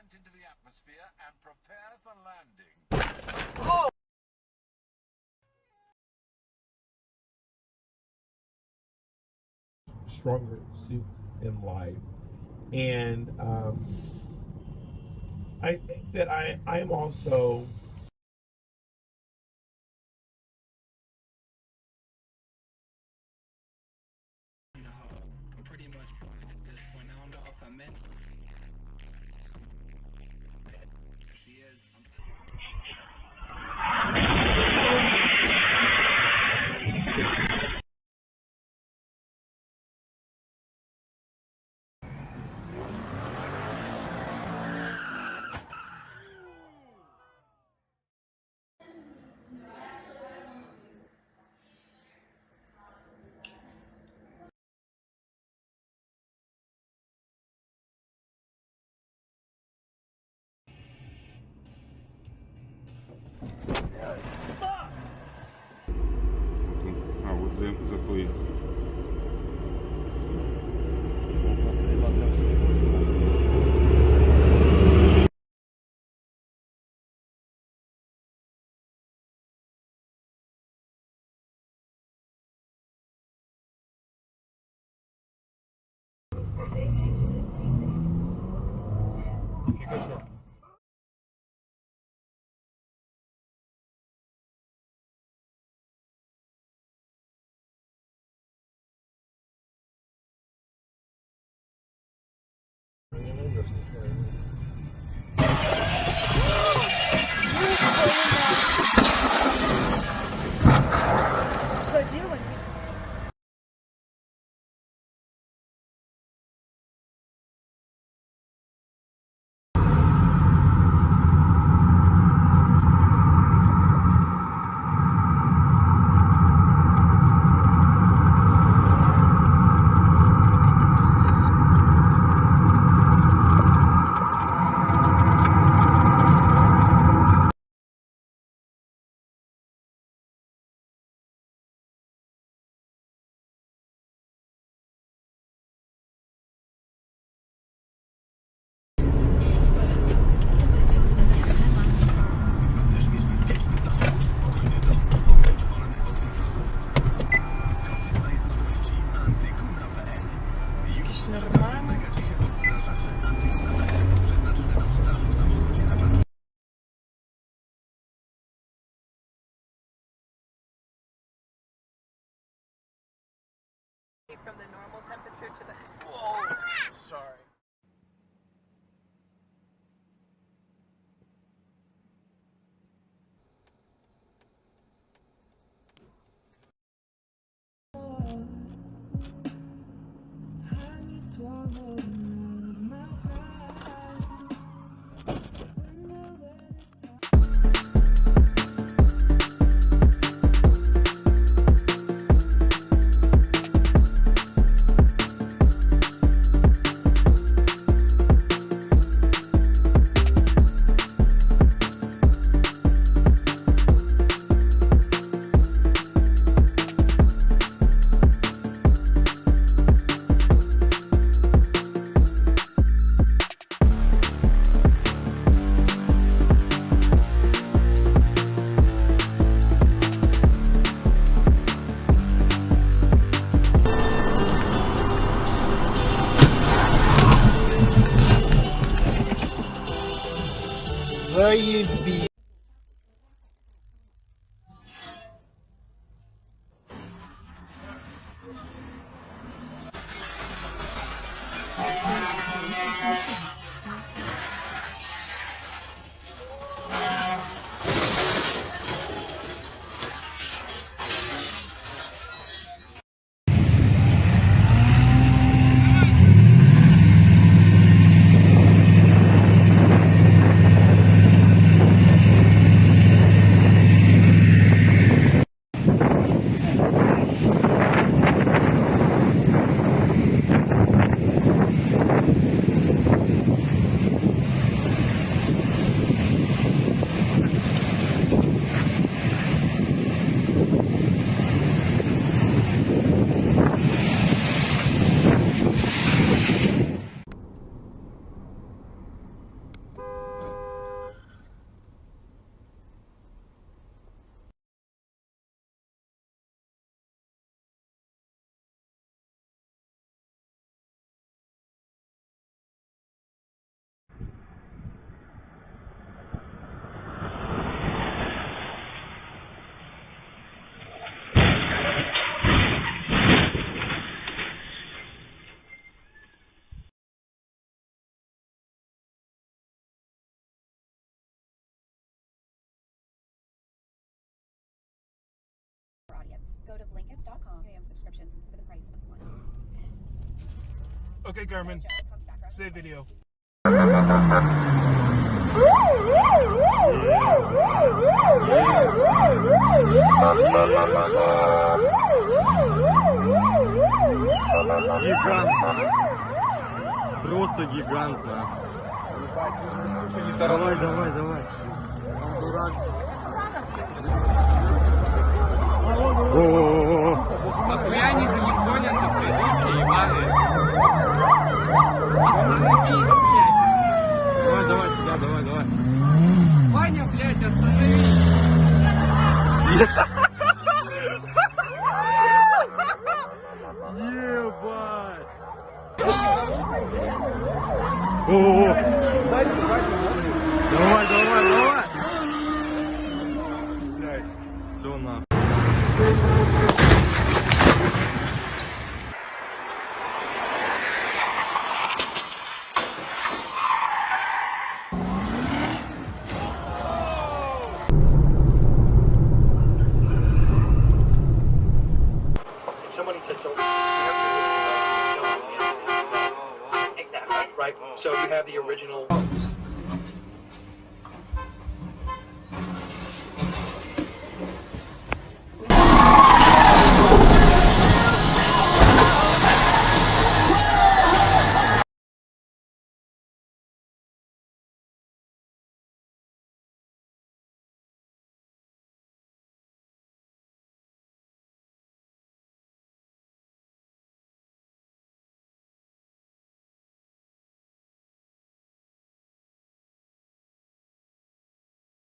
descent into the atmosphere and prepare for landing. Oh! Stronger suit in life. And I think that I'm also pretty much at this point. I don't know if I mentioned she is. А вот зато есть. From the normal temperature to the... Whoa! Sorry. заебись. tickets, go to Blinkist.com. Premium subscriptions for the price of one. Okay, Carmen. Joe comes back around. Save video. Гигантно. Просто гигантно. Давай, давай, давай. О-о-о. Нахуя они же не гонятся, придурки ебаные? Остановись, блядь. Давай, давай сюда, давай, давай. Ваня, блядь, остановись. Ебать. О-о-о. Давай, давай, давай. Все нахуй. Somebody said so. Exactly, right? So you have the original.